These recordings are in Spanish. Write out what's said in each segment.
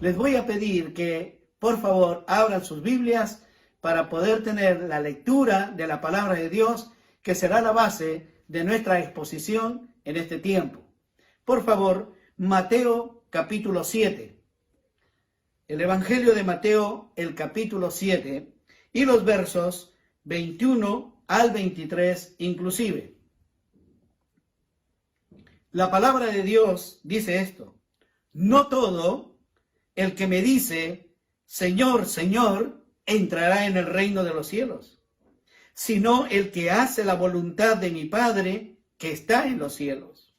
Les voy a pedir que, por favor, abran sus Biblias para poder tener la lectura de la palabra de Dios, que será la base de nuestra exposición en este tiempo. Por favor, Mateo capítulo 7. El Evangelio de Mateo, el capítulo 7, y los versos 21 al 23 inclusive. La palabra de Dios dice esto: no todo el que me dice, Señor, Señor, entrará en el reino de los cielos, sino el que hace la voluntad de mi Padre que está en los cielos.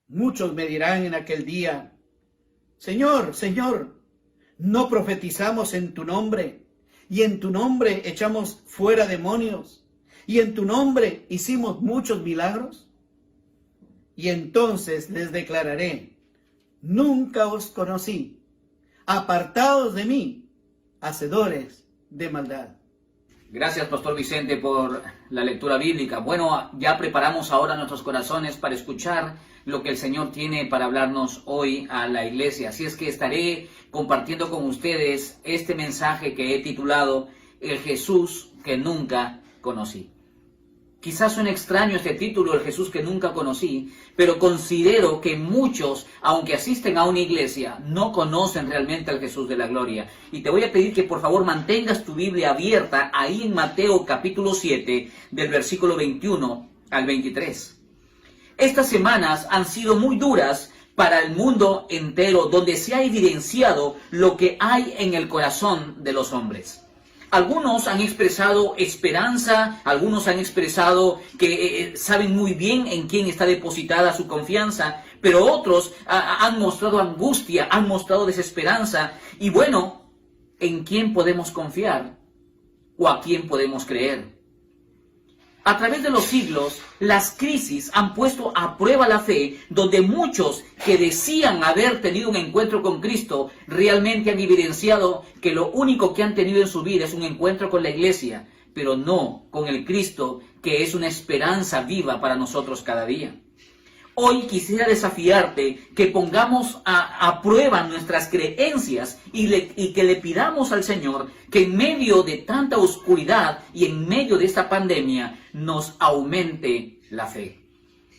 Muchos me dirán en aquel día, Señor, Señor, ¿no profetizamos en tu nombre? Y en tu nombre echamos fuera demonios, y en tu nombre hicimos muchos milagros. Y entonces les declararé, nunca os conocí, apartados de mí, hacedores de maldad. Gracias, Pastor Vicente, por la lectura bíblica. Bueno, ya preparamos ahora nuestros corazones para escuchar lo que el Señor tiene para hablarnos hoy a la iglesia. Así es que estaré compartiendo con ustedes este mensaje que he titulado El Jesús que nunca conocí. Quizás suene extraño este título, El Jesús que nunca conocí, pero considero que muchos, aunque asisten a una iglesia, no conocen realmente al Jesús de la gloria. Y te voy a pedir que por favor mantengas tu Biblia abierta ahí en Mateo capítulo 7, del versículo 21 al 23. Estas semanas han sido muy duras para el mundo entero, donde se ha evidenciado lo que hay en el corazón de los hombres. Algunos han expresado esperanza, algunos han expresado que saben muy bien en quién está depositada su confianza, pero otros han mostrado angustia, han mostrado desesperanza. Y bueno, ¿en quién podemos confiar o a quién podemos creer? A través de los siglos, las crisis han puesto a prueba la fe, donde muchos que decían haber tenido un encuentro con Cristo realmente han evidenciado que lo único que han tenido en su vida es un encuentro con la iglesia, pero no con el Cristo que es una esperanza viva para nosotros cada día. Hoy quisiera desafiarte que pongamos a prueba nuestras creencias y que le pidamos al Señor que en medio de tanta oscuridad y en medio de esta pandemia nos aumente la fe.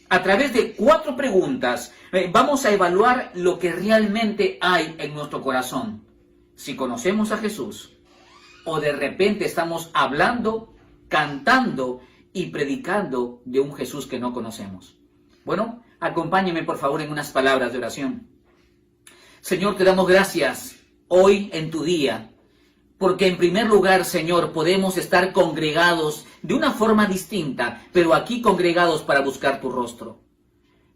A través de 4 preguntas vamos a evaluar lo que realmente hay en nuestro corazón. Si conocemos a Jesús o de repente estamos hablando, cantando y predicando de un Jesús que no conocemos. Bueno, acompáñeme por favor en unas palabras de oración. Señor, te damos gracias hoy en tu día, porque en primer lugar, Señor, podemos estar congregados de una forma distinta, pero aquí congregados para buscar tu rostro.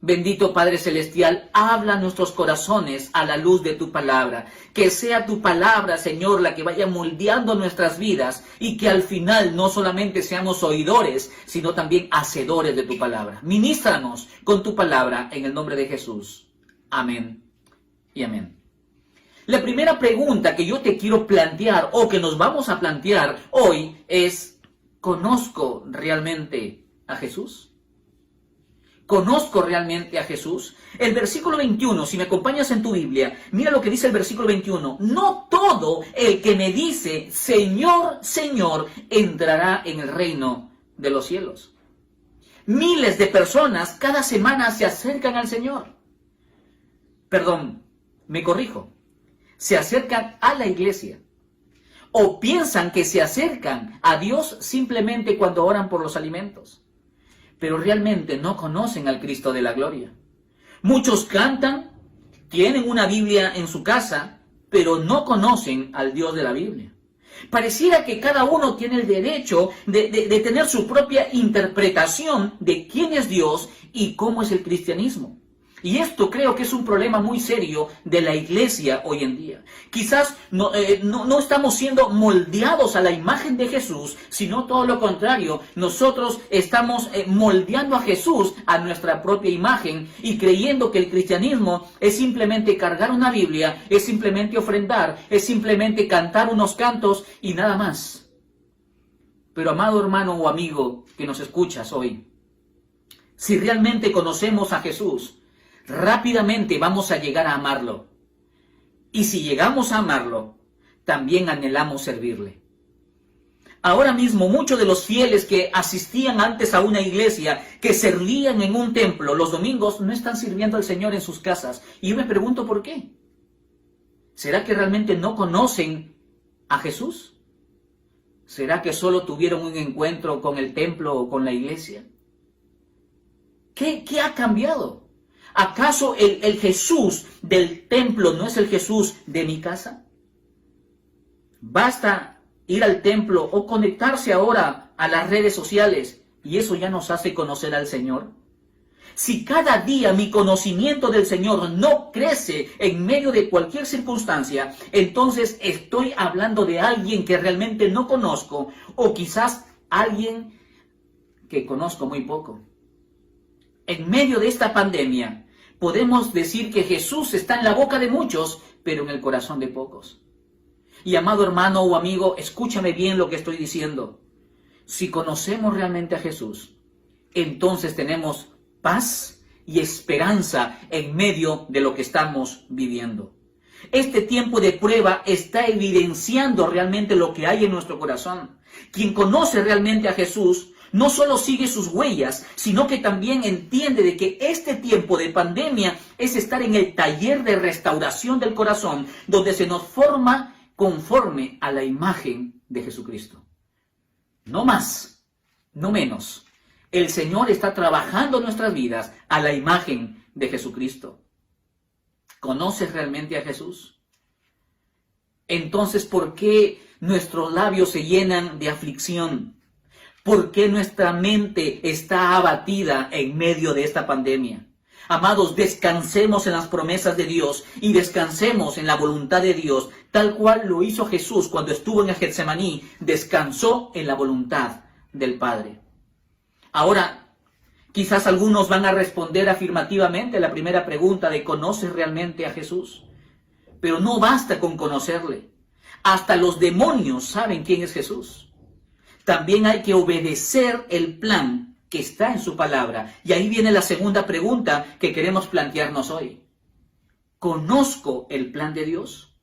Bendito Padre Celestial, habla a nuestros corazones a la luz de tu palabra. Que sea tu palabra, Señor, la que vaya moldeando nuestras vidas y que al final no solamente seamos oidores, sino también hacedores de tu palabra. Ministranos con tu palabra en el nombre de Jesús. Amén y amén. La primera pregunta que yo te quiero plantear o que nos vamos a plantear hoy es, ¿conozco realmente a Jesús? ¿Conozco realmente a Jesús? El versículo 21, si me acompañas en tu Biblia, mira lo que dice el versículo 21. No todo el que me dice, Señor, Señor, entrará en el reino de los cielos. Miles de personas cada semana se acercan al Señor. Perdón, me corrijo. Se acercan a la iglesia. O piensan que se acercan a Dios simplemente cuando oran por los alimentos. Pero realmente no conocen al Cristo de la gloria. Muchos cantan, tienen una Biblia en su casa, pero no conocen al Dios de la Biblia. Pareciera que cada uno tiene el derecho de tener su propia interpretación de quién es Dios y cómo es el cristianismo. Y esto creo que es un problema muy serio de la iglesia hoy en día. Quizás no estamos siendo moldeados a la imagen de Jesús, sino todo lo contrario. Nosotros estamos moldeando a Jesús a nuestra propia imagen y creyendo que el cristianismo es simplemente cargar una Biblia, es simplemente ofrendar, es simplemente cantar unos cantos y nada más. Pero amado hermano o amigo que nos escuchas hoy, si realmente conocemos a Jesús, rápidamente vamos a llegar a amarlo. Y si llegamos a amarlo, también anhelamos servirle. Ahora mismo muchos de los fieles que asistían antes a una iglesia, que servían en un templo los domingos, no están sirviendo al Señor en sus casas. Y yo me pregunto por qué. ¿Será que realmente no conocen a Jesús? ¿Será que solo tuvieron un encuentro con el templo o con la iglesia? ¿Qué ha cambiado? ¿Acaso el Jesús del templo no es el Jesús de mi casa? Basta ir al templo o conectarse ahora a las redes sociales y eso ya nos hace conocer al Señor. Si cada día mi conocimiento del Señor no crece en medio de cualquier circunstancia, entonces estoy hablando de alguien que realmente no conozco o quizás alguien que conozco muy poco. En medio de esta pandemia podemos decir que Jesús está en la boca de muchos, pero en el corazón de pocos. Y amado hermano o amigo, escúchame bien lo que estoy diciendo. Si conocemos realmente a Jesús, entonces tenemos paz y esperanza en medio de lo que estamos viviendo. Este tiempo de prueba está evidenciando realmente lo que hay en nuestro corazón. Quien conoce realmente a Jesús no solo sigue sus huellas, sino que también entiende de que este tiempo de pandemia es estar en el taller de restauración del corazón, donde se nos forma conforme a la imagen de Jesucristo. No más, no menos. El Señor está trabajando en nuestras vidas a la imagen de Jesucristo. ¿Conoces realmente a Jesús? Entonces, ¿por qué nuestros labios se llenan de aflicción? ¿Por qué nuestra mente está abatida en medio de esta pandemia? Amados, descansemos en las promesas de Dios y descansemos en la voluntad de Dios, tal cual lo hizo Jesús cuando estuvo en el Getsemaní, descansó en la voluntad del Padre. Ahora, quizás algunos van a responder afirmativamente a la primera pregunta de ¿conoces realmente a Jesús? Pero no basta con conocerle. Hasta los demonios saben quién es Jesús. También hay que obedecer el plan que está en su palabra. Y ahí viene la segunda pregunta que queremos plantearnos hoy. ¿Conozco el plan de Dios?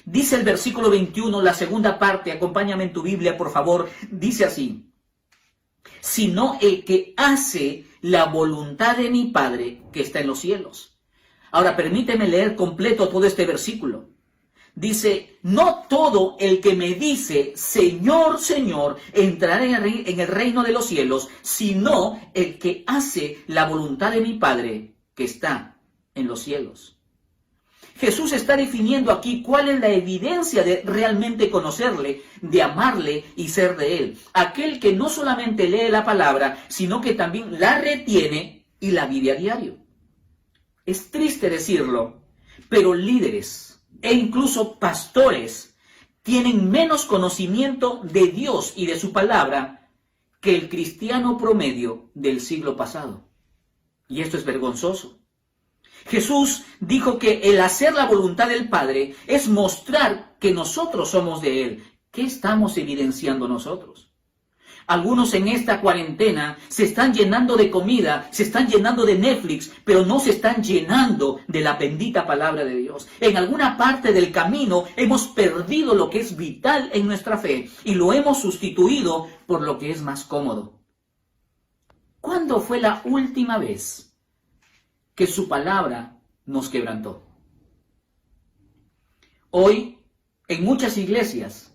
Dice el versículo 21, la segunda parte, acompáñame en tu Biblia, por favor, dice así: sino el que hace la voluntad de mi Padre que está en los cielos. Ahora, permíteme leer completo todo este versículo. Dice, no todo el que me dice, Señor, Señor, entrará en el reino de los cielos, sino el que hace la voluntad de mi Padre que está en los cielos. Jesús está definiendo aquí cuál es la evidencia de realmente conocerle, de amarle y ser de él. Aquel que no solamente lee la palabra, sino que también la retiene y la vive a diario. Es triste decirlo, pero líderes e incluso pastores tienen menos conocimiento de Dios y de su palabra que el cristiano promedio del siglo pasado. Y esto es vergonzoso. Jesús dijo que el hacer la voluntad del Padre es mostrar que nosotros somos de Él. ¿Qué estamos evidenciando nosotros? Algunos en esta cuarentena se están llenando de comida, se están llenando de Netflix, pero no se están llenando de la bendita palabra de Dios. En alguna parte del camino hemos perdido lo que es vital en nuestra fe y lo hemos sustituido por lo que es más cómodo. ¿Cuándo fue la última vez que su palabra nos quebrantó? Hoy, en muchas iglesias,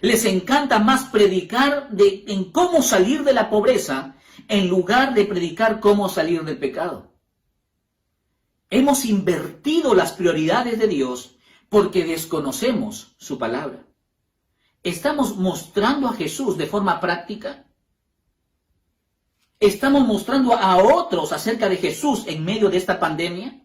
les encanta más predicar en cómo salir de la pobreza en lugar de predicar cómo salir del pecado. Hemos invertido las prioridades de Dios porque desconocemos su palabra. ¿Estamos mostrando a Jesús de forma práctica? ¿Estamos mostrando a otros acerca de Jesús en medio de esta pandemia?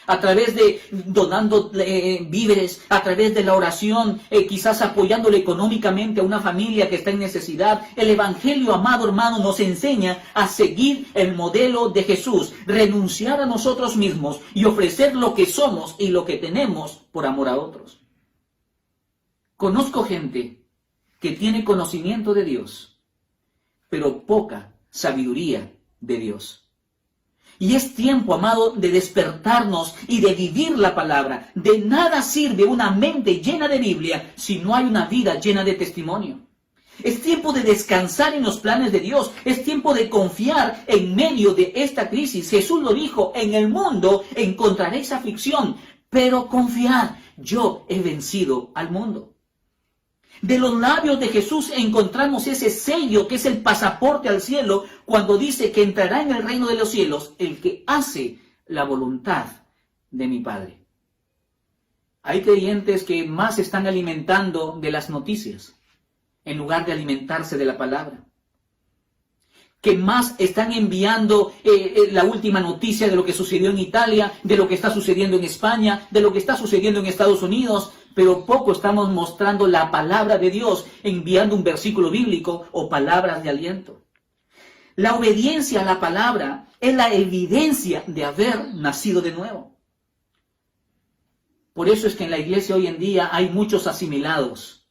A través de donando víveres, a través de la oración, quizás apoyándole económicamente a una familia que está en necesidad. El Evangelio, amado hermano, nos enseña a seguir el modelo de Jesús, renunciar a nosotros mismos y ofrecer lo que somos y lo que tenemos por amor a otros. Conozco gente que tiene conocimiento de Dios, pero poca sabiduría de Dios. Y es tiempo, amado, de despertarnos y de vivir la palabra. De nada sirve una mente llena de Biblia si no hay una vida llena de testimonio. Es tiempo de descansar en los planes de Dios. Es tiempo de confiar en medio de esta crisis. Jesús lo dijo, en el mundo encontraréis aflicción, pero confiad, yo he vencido al mundo. De los labios de Jesús encontramos ese sello que es el pasaporte al cielo cuando dice que entrará en el reino de los cielos el que hace la voluntad de mi Padre. Hay creyentes que más se están alimentando de las noticias en lugar de alimentarse de la palabra. Que más están enviando la última noticia de lo que sucedió en Italia, de lo que está sucediendo en España, de lo que está sucediendo en Estados Unidos, pero poco estamos mostrando la palabra de Dios, enviando un versículo bíblico o palabras de aliento. La obediencia a la palabra es la evidencia de haber nacido de nuevo. Por eso es que en la iglesia hoy en día hay muchos asimilados,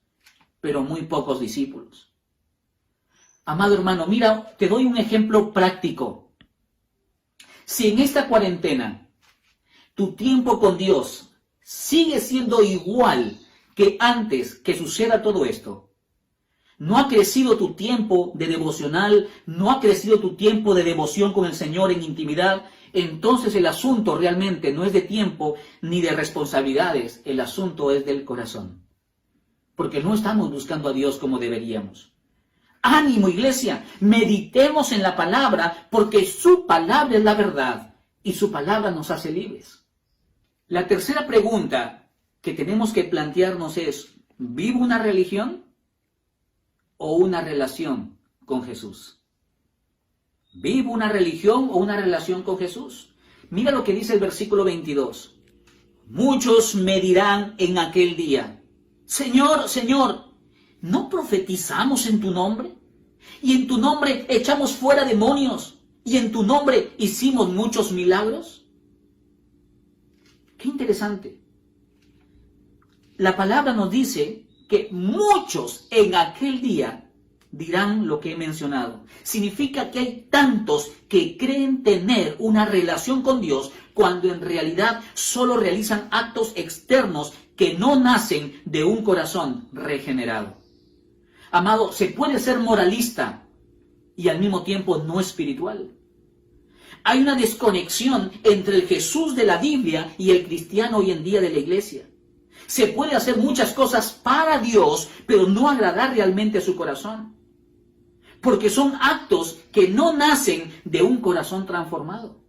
pero muy pocos discípulos. Amado hermano, mira, te doy un ejemplo práctico. Si en esta cuarentena tu tiempo con Dios sigue siendo igual que antes que suceda todo esto, no ha crecido tu tiempo de devocional, no ha crecido tu tiempo de devoción con el Señor en intimidad, entonces el asunto realmente no es de tiempo ni de responsabilidades, el asunto es del corazón. Porque no estamos buscando a Dios como deberíamos. Ánimo, iglesia, meditemos en la palabra porque su palabra es la verdad y su palabra nos hace libres. La tercera pregunta que tenemos que plantearnos es, ¿vivo una religión o una relación con Jesús? ¿Vivo una religión o una relación con Jesús? Mira lo que dice el versículo 22. Muchos me dirán en aquel día, Señor, Señor, ¿no profetizamos en tu nombre? Y en tu nombre echamos fuera demonios, y en tu nombre hicimos muchos milagros. Qué interesante. La palabra nos dice que muchos en aquel día dirán lo que he mencionado. Significa que hay tantos que creen tener una relación con Dios cuando en realidad solo realizan actos externos que no nacen de un corazón regenerado. Amado, se puede ser moralista y al mismo tiempo no espiritual. Hay una desconexión entre el Jesús de la Biblia y el cristiano hoy en día de la iglesia. Se puede hacer muchas cosas para Dios, pero no agradar realmente a su corazón. Porque son actos que no nacen de un corazón transformado.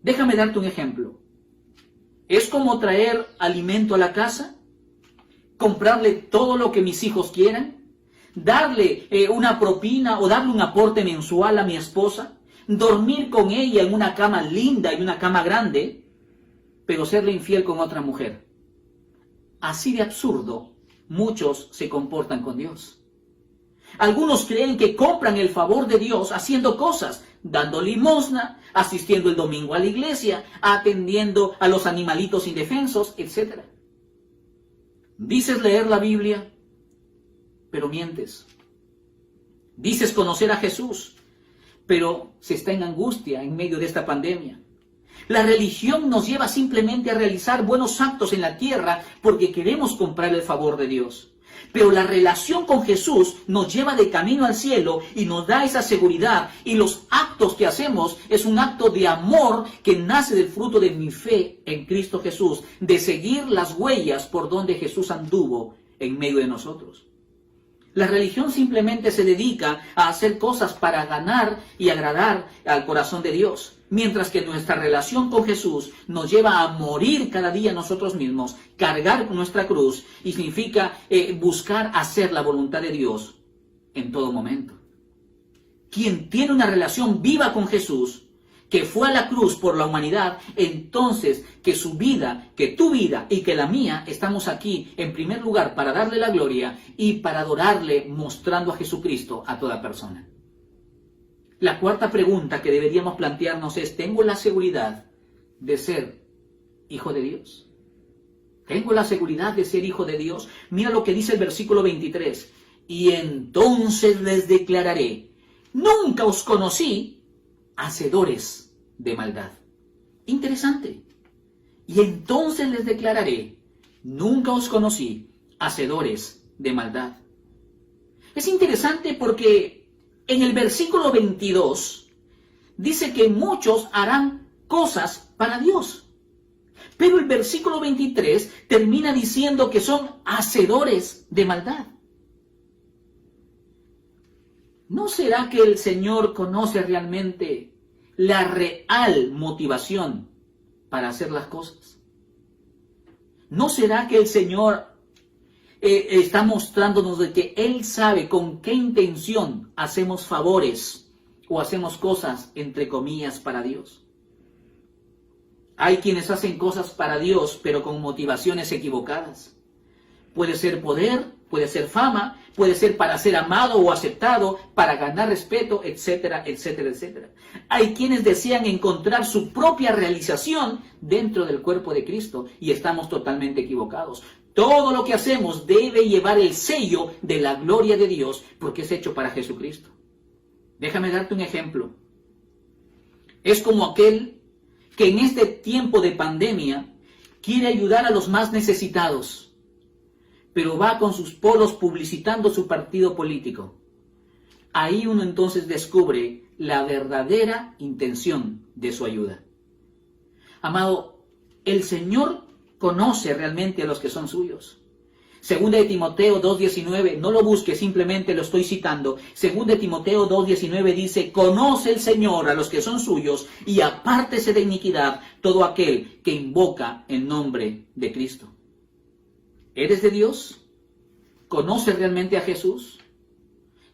Déjame darte un ejemplo. Es como traer alimento a la casa, comprarle todo lo que mis hijos quieran, darle una propina o darle un aporte mensual a mi esposa, dormir con ella en una cama linda y una cama grande, pero serle infiel con otra mujer. Así de absurdo, muchos se comportan con Dios. Algunos creen que compran el favor de Dios haciendo cosas, dando limosna, asistiendo el domingo a la iglesia, atendiendo a los animalitos indefensos, etc. Dices leer la Biblia, pero mientes. Dices conocer a Jesús, pero se está en angustia en medio de esta pandemia. La religión nos lleva simplemente a realizar buenos actos en la tierra porque queremos comprar el favor de Dios. Pero la relación con Jesús nos lleva de camino al cielo y nos da esa seguridad. Y los actos que hacemos es un acto de amor que nace del fruto de mi fe en Cristo Jesús, de seguir las huellas por donde Jesús anduvo en medio de nosotros. La religión simplemente se dedica a hacer cosas para ganar y agradar al corazón de Dios. Mientras que nuestra relación con Jesús nos lleva a morir cada día nosotros mismos, cargar nuestra cruz, y significa buscar hacer la voluntad de Dios en todo momento. Quien tiene una relación viva con Jesús, que fue a la cruz por la humanidad, entonces que su vida, que tu vida y que la mía, estamos aquí en primer lugar para darle la gloria y para adorarle mostrando a Jesucristo a toda persona. La cuarta pregunta que deberíamos plantearnos es, ¿tengo la seguridad de ser hijo de Dios? ¿Tengo la seguridad de ser hijo de Dios? Mira lo que dice el versículo 23. Y entonces les declararé, nunca os conocí, hacedores de maldad. Interesante. Y entonces les declararé, nunca os conocí, hacedores de maldad. Es interesante porque en el versículo 22 dice que muchos harán cosas para Dios. Pero el versículo 23 termina diciendo que son hacedores de maldad. ¿No será que el Señor conoce realmente la real motivación para hacer las cosas? ¿No será que el Señor está mostrándonos de que Él sabe con qué intención hacemos favores o hacemos cosas, entre comillas, para Dios? Hay quienes hacen cosas para Dios, pero con motivaciones equivocadas. Puede ser poder, puede ser fama, puede ser para ser amado o aceptado, para ganar respeto, etcétera, etcétera, etcétera. Hay quienes desean encontrar su propia realización dentro del cuerpo de Cristo y estamos totalmente equivocados. Todo lo que hacemos debe llevar el sello de la gloria de Dios porque es hecho para Jesucristo. Déjame darte un ejemplo. Es como aquel que en este tiempo de pandemia quiere ayudar a los más necesitados, pero va con sus polos publicitando su partido político. Ahí uno entonces descubre la verdadera intención de su ayuda. Amado, el Señor conoce realmente a los que son suyos. Segunda de Timoteo 2:19, no lo busques, simplemente lo estoy citando. Segunda de Timoteo 2:19 dice, conoce el Señor a los que son suyos y apártese de iniquidad todo aquel que invoca el nombre de Cristo. ¿Eres de Dios? ¿Conoces realmente a Jesús?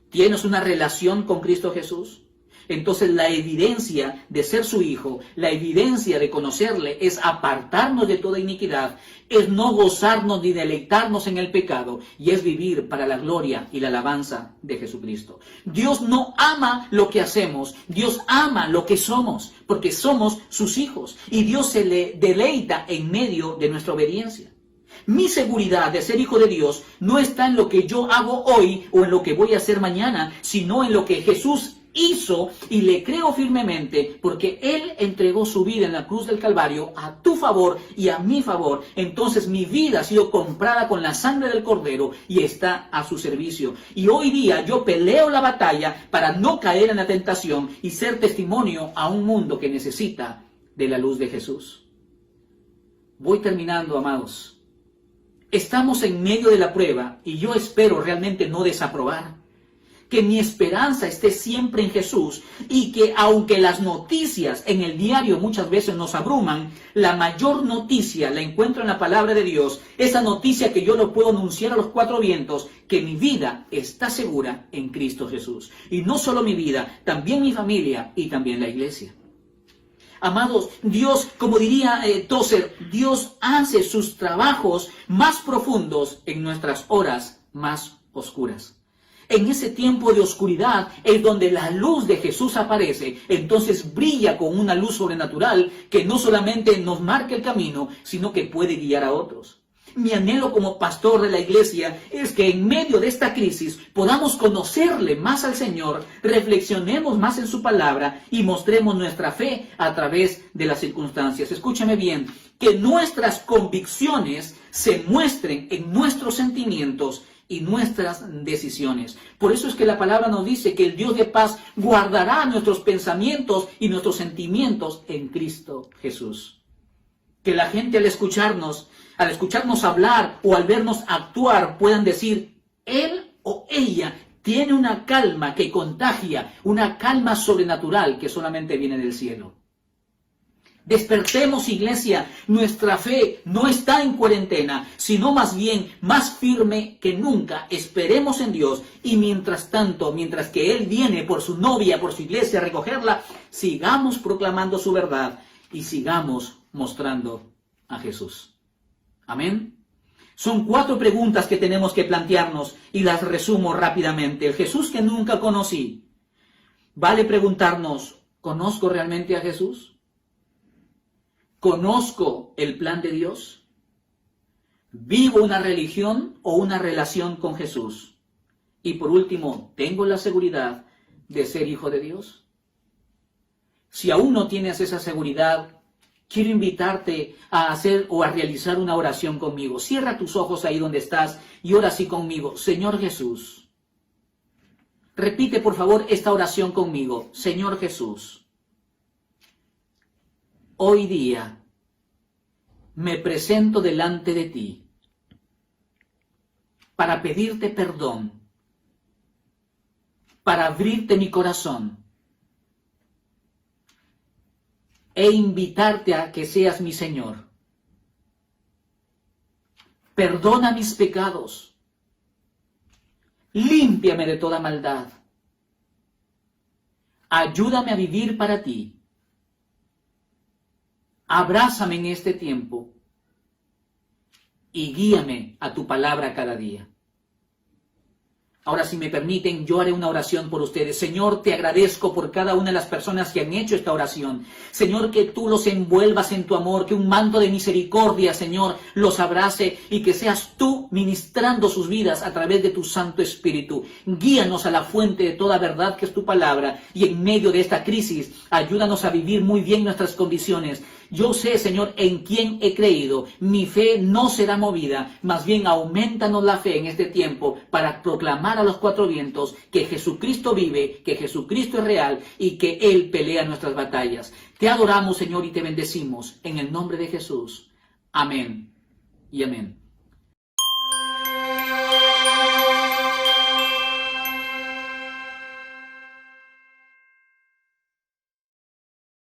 ¿Tienes una relación con Cristo Jesús? Entonces la evidencia de ser su hijo, la evidencia de conocerle es apartarnos de toda iniquidad, es no gozarnos ni deleitarnos en el pecado y es vivir para la gloria y la alabanza de Jesucristo. Dios no ama lo que hacemos, Dios ama lo que somos, porque somos sus hijos y Dios se le deleita en medio de nuestra obediencia. Mi seguridad de ser hijo de Dios no está en lo que yo hago hoy o en lo que voy a hacer mañana, sino en lo que Jesús hizo, y le creo firmemente porque Él entregó su vida en la cruz del Calvario a tu favor y a mi favor. Entonces mi vida ha sido comprada con la sangre del Cordero y está a su servicio. Y hoy día yo peleo la batalla para no caer en la tentación y ser testimonio a un mundo que necesita de la luz de Jesús. Voy terminando, amados. Estamos en medio de la prueba y yo espero realmente no desaprobar. Que mi esperanza esté siempre en Jesús y que aunque las noticias en el diario muchas veces nos abruman, la mayor noticia la encuentro en la palabra de Dios, esa noticia que yo lo puedo anunciar a los cuatro vientos, que mi vida está segura en Cristo Jesús. Y no solo mi vida, también mi familia y también la iglesia. Amados, Dios, como diría Tozer, Dios hace sus trabajos más profundos en nuestras horas más oscuras. En ese tiempo de oscuridad es donde la luz de Jesús aparece. Entonces brilla con una luz sobrenatural que no solamente nos marca el camino, sino que puede guiar a otros. Mi anhelo como pastor de la iglesia es que en medio de esta crisis podamos conocerle más al Señor, reflexionemos más en su palabra y mostremos nuestra fe a través de las circunstancias. Escúchame bien, que nuestras convicciones se muestren en nuestros sentimientos y nuestras decisiones. Por eso es que la palabra nos dice que el Dios de paz guardará nuestros pensamientos y nuestros sentimientos en Cristo Jesús. Que la gente al escucharnos hablar o al vernos actuar puedan decir, él o ella tiene una calma que contagia, una calma sobrenatural que solamente viene del cielo. Despertemos, iglesia, nuestra fe no está en cuarentena, sino más bien más firme que nunca. Esperemos en Dios y mientras tanto, mientras que Él viene por su novia, por su iglesia a recogerla, sigamos proclamando su verdad y sigamos mostrando a Jesús. Amén. Son 4 preguntas que tenemos que plantearnos y las resumo rápidamente. El Jesús que nunca conocí. Vale preguntarnos, ¿conozco realmente a Jesús? ¿Conozco el plan de Dios? ¿Vivo una religión o una relación con Jesús? Y por último, ¿tengo la seguridad de ser hijo de Dios? Si aún no tienes esa seguridad, quiero invitarte a hacer o a realizar una oración conmigo. Cierra tus ojos ahí donde estás y ora así conmigo. Señor Jesús. Repite por favor esta oración conmigo. Señor Jesús. Hoy día me presento delante de ti para pedirte perdón, para abrirte mi corazón e invitarte a que seas mi Señor. Perdona mis pecados, límpiame de toda maldad, ayúdame a vivir para ti, abrázame en este tiempo y guíame a tu palabra cada día. Ahora, si me permiten, yo haré una oración por ustedes. Señor, te agradezco por cada una de las personas que han hecho esta oración. Señor, que tú los envuelvas en tu amor, que un manto de misericordia, Señor, los abrace y que seas tú ministrando sus vidas a través de tu Santo Espíritu. Guíanos a la fuente de toda verdad que es tu palabra y en medio de esta crisis, ayúdanos a vivir muy bien nuestras condiciones. Yo sé, Señor, en quién he creído. Mi fe no será movida, más bien aumentanos la fe en este tiempo para proclamar a los cuatro vientos que Jesucristo vive, que Jesucristo es real y que Él pelea nuestras batallas. Te adoramos, Señor, y te bendecimos en el nombre de Jesús. Amén y amén.